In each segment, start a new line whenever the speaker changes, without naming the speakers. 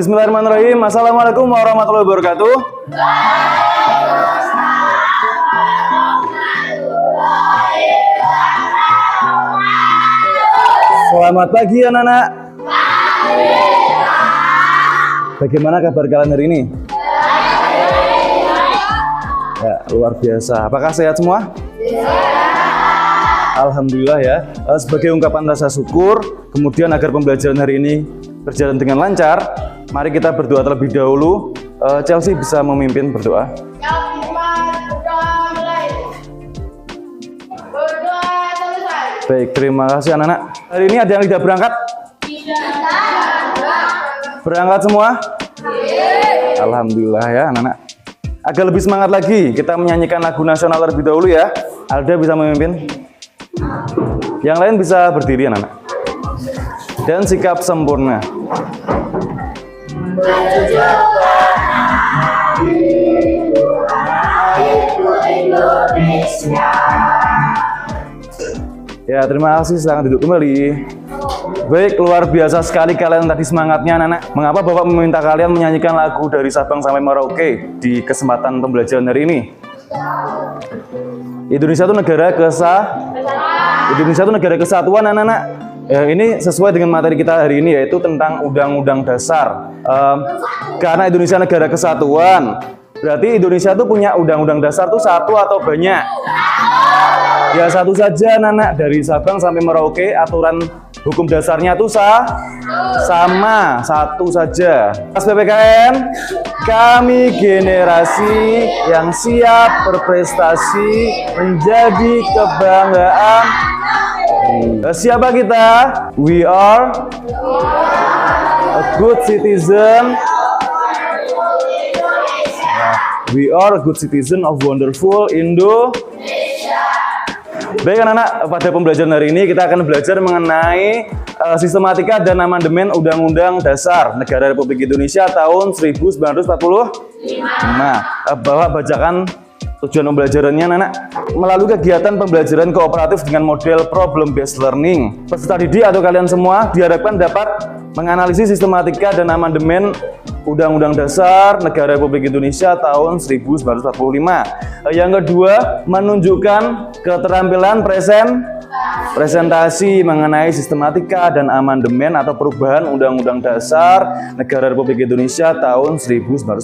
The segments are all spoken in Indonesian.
Bismillahirrahmanirrahim. Assalamualaikum warahmatullahi wabarakatuh. Selamat pagi anak-anak. Bagaimana kabar kalian hari ini? Ya, luar biasa. Apakah sehat semua? Alhamdulillah ya. Sebagai ungkapan rasa syukur, kemudian agar pembelajaran hari ini berjalan dengan lancar, mari kita berdoa terlebih dahulu. Chelsea bisa memimpin berdoa. Baik, terima kasih anak-anak. Hari ini ada yang tidak berangkat? Berangkat semua? Alhamdulillah ya anak-anak. Agar lebih semangat lagi, kita menyanyikan lagu nasional terlebih dahulu ya. Alda bisa memimpin. Yang lain bisa berdiri anak-anak. Dan sikap sempurna. Ya, terima kasih. Silakan duduk kembali. Baik, luar biasa sekali kalian tadi semangatnya anak-anak. Mengapa Bapak meminta kalian menyanyikan lagu dari Sabang sampai Merauke di kesempatan pembelajaran hari ini? Indonesia itu negara kesatuan anak-anak. Ya, ini sesuai dengan materi kita hari ini, yaitu tentang Undang-Undang Dasar. Karena Indonesia negara kesatuan, berarti Indonesia itu punya Undang-Undang Dasar itu satu atau banyak? Ya satu saja anak-anak. Dari Sabang sampai Merauke aturan hukum dasarnya itu sama, satu saja. Pas PPKN, kami generasi yang siap berprestasi menjadi kebanggaan. Siapa kita? We are a good citizen. We are a good citizen of wonderful Indonesia. Baik anak-anak, pada pembelajaran hari ini kita akan belajar mengenai sistematika dan amandemen Undang-Undang Dasar Negara Republik Indonesia tahun 1945. Bapak bacakan tujuan pembelajarannya anak-anak. Melalui kegiatan pembelajaran kooperatif dengan model problem based learning, peserta didik atau kalian semua diharapkan dapat menganalisis sistematika dan amandemen Undang-Undang Dasar Negara Republik Indonesia tahun 1945. Yang kedua, menunjukkan keterampilan presentasi mengenai sistematika dan amandemen atau perubahan Undang-Undang Dasar Negara Republik Indonesia tahun 1945.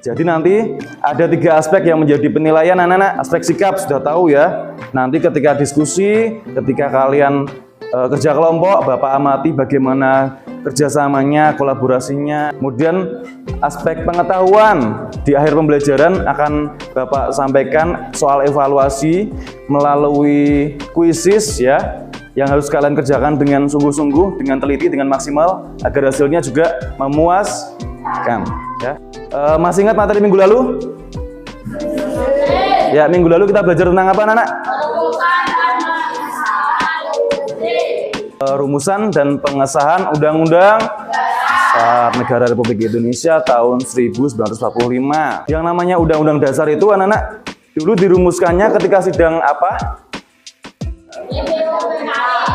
Jadi nanti ada 3 aspek yang menjadi penilaian anak-anak. Aspek sikap sudah tahu ya. Nanti ketika diskusi, ketika kalian kerja kelompok, Bapak amati bagaimana kerjasamanya, kolaborasinya. Kemudian aspek pengetahuan, di akhir pembelajaran akan Bapak sampaikan soal evaluasi melalui kuisis ya, yang harus kalian kerjakan dengan sungguh-sungguh, dengan teliti, dengan maksimal, agar hasilnya juga memuaskan ya. Masih ingat materi minggu lalu? Ya, minggu lalu kita belajar tentang apa anak-anak? Rumusan dan pengesahan Undang-Undang Dasar Negara Republik Indonesia tahun 1945. Yang namanya Undang-Undang Dasar itu anak-anak dulu dirumuskannya ketika sidang apa?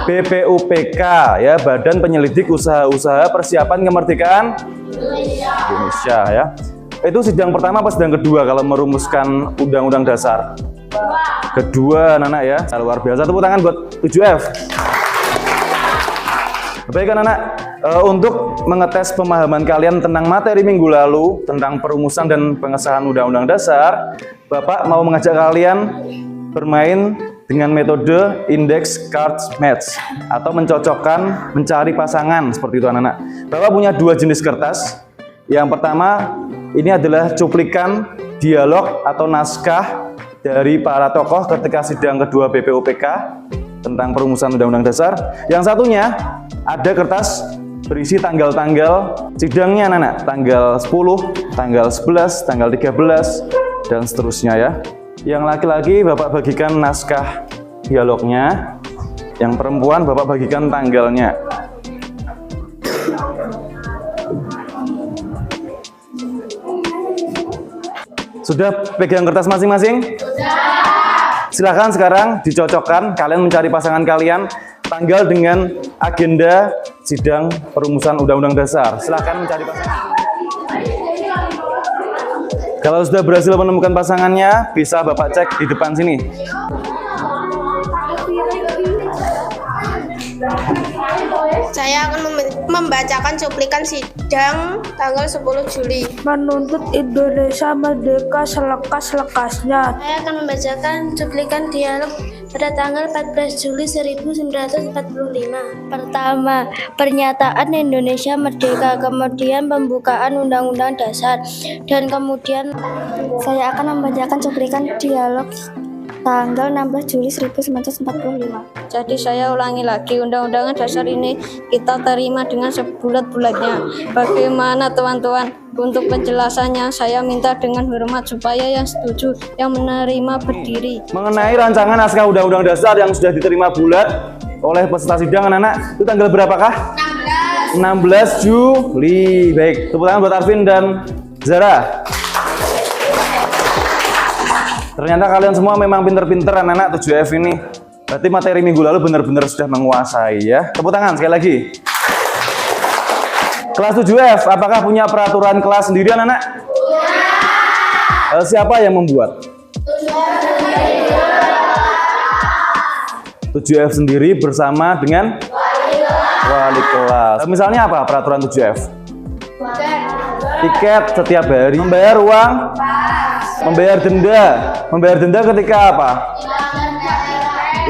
BPUPK ya, Badan Penyelidik Usaha-Usaha Persiapan Kemerdekaan Indonesia ya. Itu sidang pertama apa sidang kedua kalau merumuskan Undang-Undang Dasar? Kedua anak-anak ya. Luar biasa, tepuk tangan buat 7F. Baik anak-anak, untuk mengetes pemahaman kalian tentang materi minggu lalu tentang perumusan dan pengesahan Undang-Undang Dasar, Bapak mau mengajak kalian bermain dengan metode index cards match atau mencocokkan, mencari pasangan seperti itu anak-anak. Bapak punya 2 jenis kertas. Yang pertama, ini adalah cuplikan dialog atau naskah dari para tokoh ketika sidang kedua BPUPK tentang perumusan Undang-Undang Dasar. Yang satunya ada kertas berisi tanggal-tanggal sidangnya anak-anak, tanggal 10, tanggal 11, tanggal 13, dan seterusnya ya. Yang laki-laki Bapak bagikan naskah dialognya, yang perempuan Bapak bagikan tanggalnya. Sudah pegang kertas masing-masing? Sudah. Silahkan sekarang dicocokkan, kalian mencari pasangan kalian, tanggal dengan agenda sidang perumusan Undang-Undang Dasar. Silahkan mencari pasangan. Kalau sudah berhasil menemukan pasangannya, bisa Bapak cek di depan sini.
Saya akan membacakan cuplikan sidang tanggal 10 Juli.
Menuntut Indonesia merdeka selekas-lekasnya.
Saya akan membacakan cuplikan dialog pada tanggal 14 Juli 1945.
Pertama, pernyataan Indonesia merdeka, kemudian pembukaan Undang-Undang Dasar, dan kemudian saya akan membacakan cuplikan dialog tanggal 16 Juli 1945.
Jadi saya ulangi lagi, Undang-Undang Dasar ini kita terima dengan sebulat-bulatnya. Bagaimana teman-teman? Untuk penjelasannya saya minta dengan hormat supaya yang setuju, yang menerima berdiri.
Mengenai rancangan naskah Undang-Undang Dasar yang sudah diterima bulat oleh peserta sidang anak-anak, itu tanggal berapakah? 16 Juli. Baik, tepuk tangan buat Arvin dan Zara. Ternyata kalian semua memang pinter-pinter anak-anak 7F ini. Berarti materi minggu lalu benar-benar sudah menguasai ya. Tepuk tangan sekali lagi. Kelas 7F, apakah punya peraturan kelas sendiri anak-anak? Siapa yang membuat? 7F sendiri bersama dengan wali kelas. Misalnya apa peraturan 7F? Tiket setiap hari, membayar uang, membayar denda. Membayar denda ketika apa?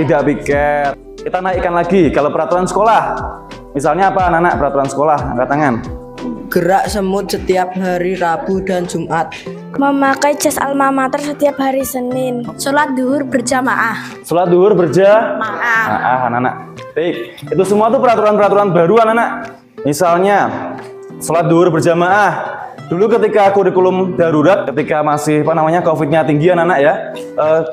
Tidak piket. Kita naikkan lagi kalau peraturan sekolah. Misalnya apa anak-anak peraturan sekolah? Angkat tangan.
Gerak semut setiap hari Rabu dan Jumat.
Memakai jas alma mater setiap hari Senin.
Sholat duhur berjamaah.
Sholat duhur berjamaah anak-anak. Baik, itu semua tuh peraturan-peraturan baru anak-anak. Misalnya sholat duhur berjamaah. Dulu ketika kurikulum darurat, ketika masih COVID-nya tinggi anak-anak ya,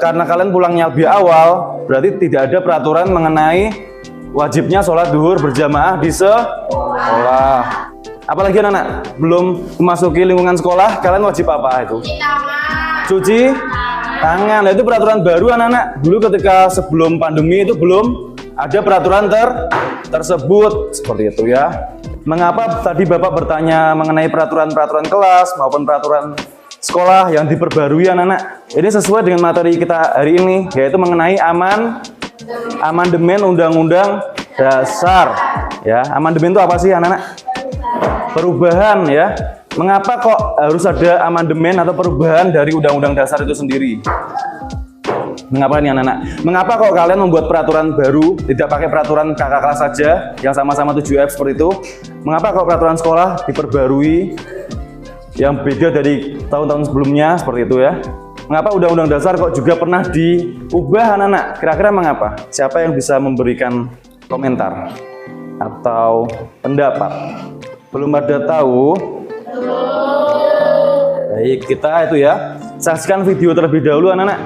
karena kalian pulangnya lebih awal, berarti tidak ada peraturan mengenai wajibnya sholat duhur berjamaah di sekolah. Apalagi anak-anak, belum memasuki lingkungan sekolah, kalian wajib apa itu? Cuci tangan. Nah, itu peraturan baru anak-anak. Dulu ketika sebelum pandemi itu belum ada peraturan tersebut, seperti itu ya. Mengapa tadi Bapak bertanya mengenai peraturan-peraturan kelas maupun peraturan sekolah yang diperbarui anak-anak? Ini sesuai dengan materi kita hari ini, yaitu mengenai amandemen Undang-Undang Dasar. Ya, amandemen itu apa sih anak-anak? Perubahan ya. Mengapa kok harus ada amandemen atau perubahan dari Undang-Undang Dasar itu sendiri? Mengapa nih anak-anak? Mengapa kok kalian membuat peraturan baru, tidak pakai peraturan kakak kelas saja yang sama-sama 7F seperti itu? Mengapa kok peraturan sekolah diperbarui yang beda dari tahun-tahun sebelumnya seperti itu ya? Mengapa Undang-Undang Dasar kok juga pernah diubah anak-anak? Kira-kira mengapa? Siapa yang bisa memberikan komentar atau pendapat? Belum ada tahu? Baik, kita itu ya. Saksikan video terlebih dahulu anak-anak.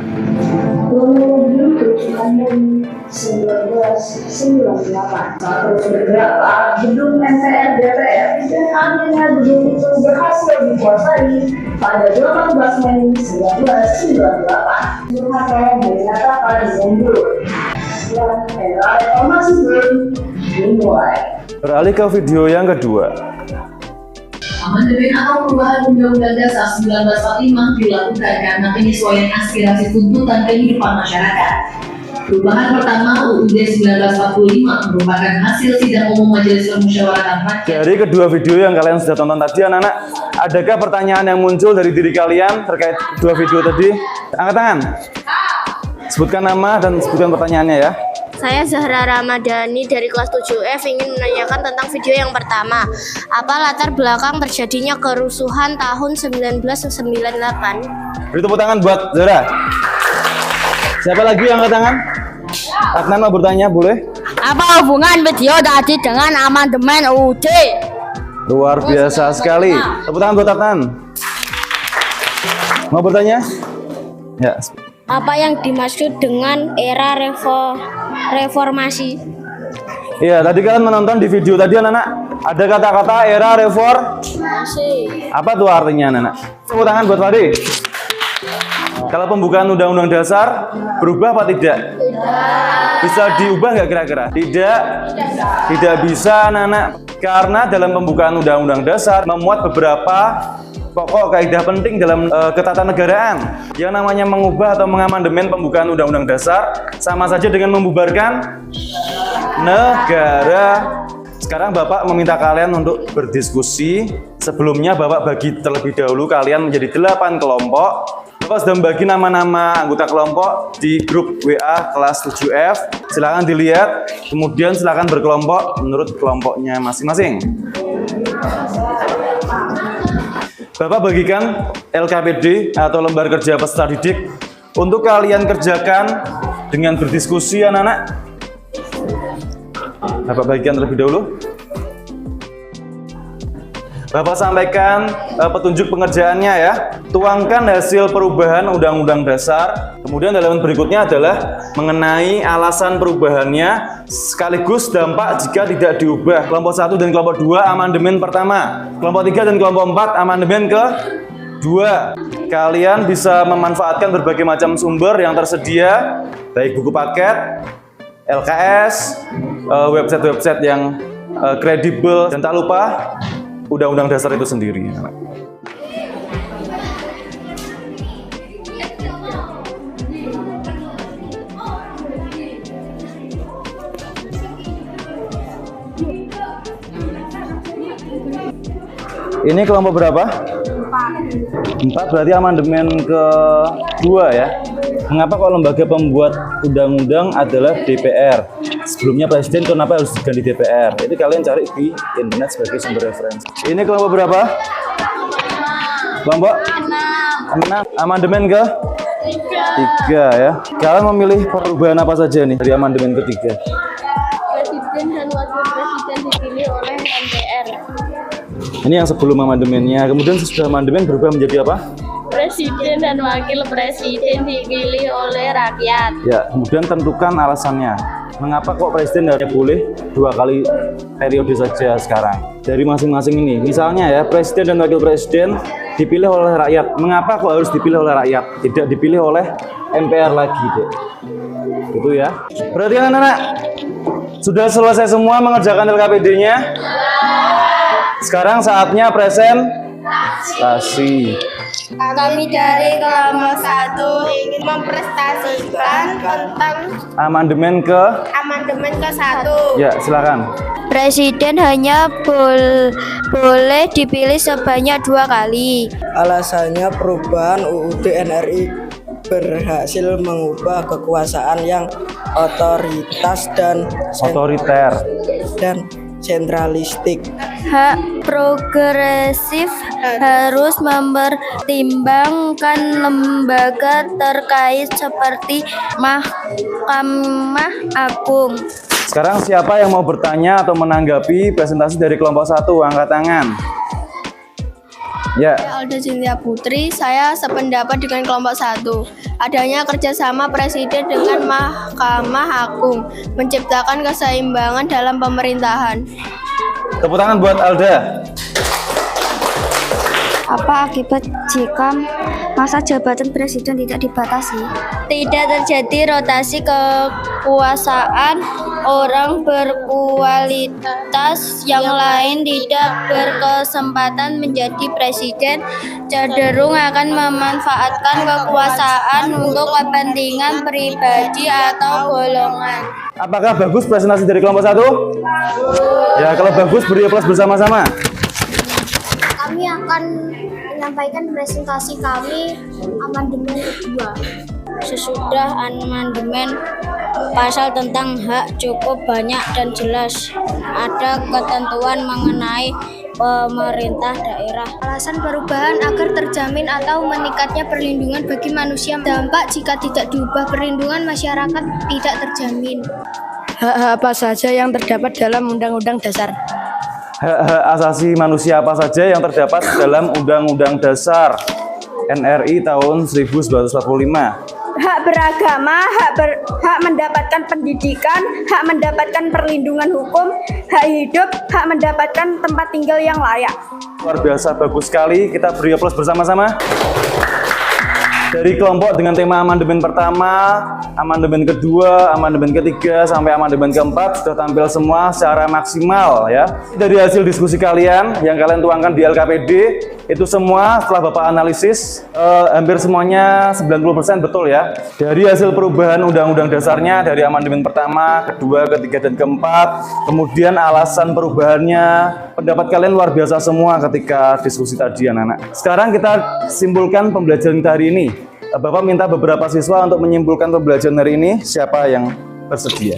1998 saat terus bergerak ke arah gedung MPR DPR dan akhirnya gedung itu berhasil dikuasai pada 18 Mei 1998. Soeharto menyatakan mundur dan era reformasi pun dimulai.
Beralih ke video yang kedua.
Amandemen atau perubahan Undang-Undang Dasar 1945 dilakukan karena penyesuaian aspirasi tuntutan kehidupan masyarakat. Perubahan pertama UUD 1945 merupakan hasil sidang umum Majelis Permusyawaratan Rakyat.
Dari kedua video yang kalian sudah tonton tadi anak-anak, adakah pertanyaan yang muncul dari diri kalian terkait dua video tadi? Angkat tangan. Sebutkan nama dan sebutkan pertanyaannya ya.
Saya Zahra Ramadhani dari kelas 7F ingin menanyakan tentang video yang pertama. Apa latar belakang terjadinya kerusuhan tahun 1998?
Beri tepuk tangan buat Zahra. Siapa lagi yang angkat tangan? Adnan mau bertanya, boleh?
Apa hubungan video tadi dengan amandemen UUD?
Luar biasa sekali. Tepuk tangan buat Adnan. Mau bertanya? Ya.
Apa yang dimaksud dengan era reformasi?
Iya, tadi kalian menonton di video tadi anak-anak. Ada kata-kata era reformasi. Apa tuh artinya anak-anak? Tepuk tangan buat Fadi. Kalau pembukaan Undang-Undang Dasar berubah apa tidak? Bisa diubah nggak kira-kira? Tidak bisa anak-anak. Karena dalam pembukaan Undang-Undang Dasar memuat beberapa pokok kaidah penting dalam ketatanegaraan. Yang namanya mengubah atau mengamandemen pembukaan Undang-Undang Dasar sama saja dengan membubarkan negara. Sekarang Bapak meminta kalian untuk berdiskusi. Sebelumnya Bapak bagi terlebih dahulu kalian menjadi 8 kelompok. Bapak sudah membagi nama-nama anggota kelompok di grup WA kelas 7F. Silakan dilihat, kemudian silakan berkelompok menurut kelompoknya masing-masing. Bapak bagikan LKPD atau lembar kerja peserta didik untuk kalian kerjakan dengan berdiskusi anak-anak. Bapak bagikan terlebih dahulu. Bapak sampaikan petunjuk pengerjaannya ya. Tuangkan hasil perubahan Undang-Undang Dasar. Kemudian halaman berikutnya adalah mengenai alasan perubahannya sekaligus dampak jika tidak diubah. Kelompok 1 dan kelompok 2 amandemen pertama. Kelompok 3 dan kelompok 4 amandemen ke-2. Kalian bisa memanfaatkan berbagai macam sumber yang tersedia, baik buku paket, LKS, website-website yang kredibel, dan tak lupa Undang-Undang Dasar itu sendiri. Ini kelompok berapa? 4 berarti amandemen ke-2 ya. Mengapa kok lembaga pembuat undang-undang adalah DPR? Sebelumnya Presiden, kenapa harus diganti DPR? Itu kalian cari di internet sebagai sumber referensi. Ini kelompok berapa? Kelompok 6. Amandemen ke-3 ya. Kalian memilih perubahan apa saja nih dari amandemen ke-3?
Presiden dan wakil presiden dipilih oleh MPR.
Ini yang sebelum amandemennya. Kemudian sesudah amandemen berubah menjadi apa?
Presiden dan wakil presiden dipilih oleh rakyat.
Ya, kemudian tentukan alasannya. Mengapa kok presiden hanya boleh 2 kali periode saja sekarang? Dari masing-masing ini. Misalnya ya, presiden dan wakil presiden dipilih oleh rakyat. Mengapa kok harus dipilih oleh rakyat? Tidak dipilih oleh MPR lagi, Dek. Gitu ya. Perhatikan anak-anak. Sudah selesai semua mengerjakan LKPD-nya? Sekarang saatnya presentasi.
Kami dari kelompok 1 ingin mempresentasikan tentang
Amandemen
ke-1.
Ya, silakan.
Presiden hanya boleh dipilih sebanyak 2 kali.
Alasannya perubahan UUD NRI berhasil mengubah kekuasaan yang otoritas dan sentralistik.
Hak progresif harus mempertimbangkan lembaga terkait seperti Mahkamah Agung.
Sekarang siapa yang mau bertanya atau menanggapi presentasi dari kelompok 1? Angkat tangan. Ya.
Alda Cynthia Putri, saya sependapat dengan kelompok 1. Adanya kerjasama presiden dengan Mahkamah Agung menciptakan keseimbangan dalam pemerintahan.
Tepuk tangan buat Alda.
Apa akibat jika masa jabatan presiden tidak dibatasi?
Tidak terjadi rotasi kekuasaan, orang berkualitas yang lain tidak berkesempatan menjadi presiden, cenderung akan memanfaatkan kekuasaan untuk kepentingan pribadi atau golongan.
Apakah bagus presentasi dari kelompok 1? Ya, kalau bagus beri aplaus bersama-sama.
Kami akan menyampaikan presentasi kami amandemen kedua.
Sesudah amandemen, pasal tentang hak cukup banyak dan jelas. Ada ketentuan mengenai pemerintah daerah.
Alasan perubahan agar terjamin atau meningkatnya perlindungan bagi manusia. Dampak jika tidak diubah, perlindungan masyarakat tidak terjamin.
Hak-hak apa saja yang terdapat dalam Undang-Undang Dasar?
Hak-hak asasi manusia apa saja yang terdapat dalam Undang-Undang Dasar NRI tahun 1945?
Hak beragama, hak mendapatkan pendidikan, hak mendapatkan perlindungan hukum, hak hidup, hak mendapatkan tempat tinggal yang layak.
Luar biasa, bagus sekali. Kita beri aplaus bersama-sama. Dari kelompok dengan tema amandemen pertama, amandemen kedua, amandemen ketiga, sampai amandemen keempat sudah tampil semua secara maksimal ya. Dari hasil diskusi kalian yang kalian tuangkan di LKPD, itu semua setelah Bapak analisis, hampir semuanya 90% betul ya. Dari hasil perubahan undang-undang dasarnya, dari amandemen pertama, kedua, ketiga, dan keempat, kemudian alasan perubahannya, pendapat kalian luar biasa semua ketika diskusi tadi anak-anak. Sekarang kita simpulkan pembelajaran kita hari ini. Bapak minta beberapa siswa untuk menyimpulkan pembelajaran hari ini. Siapa yang bersedia?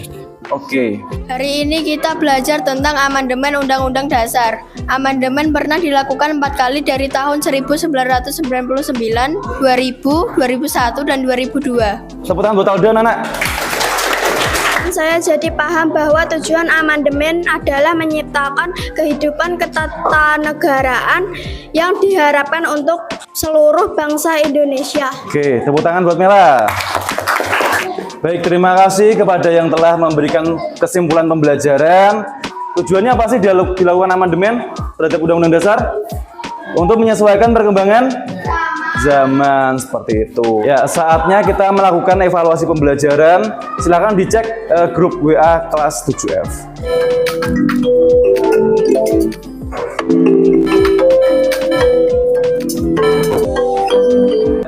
Oke.
Hari ini kita belajar tentang amandemen Undang-Undang Dasar. Amandemen pernah dilakukan 4 kali dari tahun 1999, 2000, 2001, dan 2002.
Tepuk tangan buat Alda, anak.
Saya jadi paham bahwa tujuan amandemen adalah menciptakan kehidupan ketatanegaraan yang diharapkan untuk seluruh bangsa Indonesia.
Oke, tepuk tangan buat Mela. Baik, terima kasih kepada yang telah memberikan kesimpulan pembelajaran. Tujuannya apa sih dilakukan amandemen terhadap Undang-Undang Dasar? Untuk menyesuaikan perkembangan zaman, seperti itu. Ya, saatnya kita melakukan evaluasi pembelajaran. Silakan dicek grup WA kelas 7F.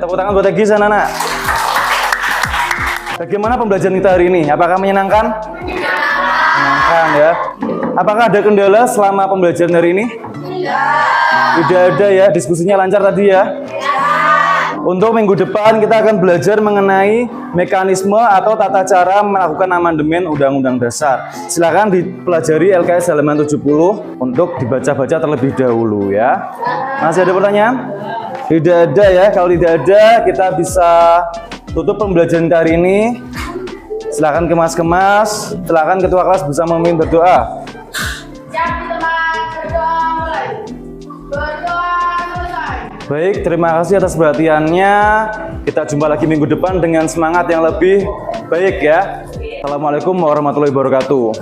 Tepuk tangan buat Egy sana, anak. Bagaimana pembelajaran kita hari ini? Apakah menyenangkan? Menyenangkan ya. Apakah ada kendala selama pembelajaran hari ini? Tidak ada ya, diskusinya lancar tadi ya. Untuk minggu depan kita akan belajar mengenai mekanisme atau tata cara melakukan amandemen Undang-Undang Dasar. Silakan dipelajari LKS halaman 70 untuk dibaca-baca terlebih dahulu ya. Masih ada pertanyaan? Tidak ada ya. Kalau tidak ada, kita bisa tutup pembelajaran hari ini. Silakan kemas-kemas. Silakan ketua kelas bisa memimpin berdoa. Baik, terima kasih atas perhatiannya. Kita jumpa lagi minggu depan dengan semangat yang lebih baik ya. Assalamualaikum warahmatullahi wabarakatuh.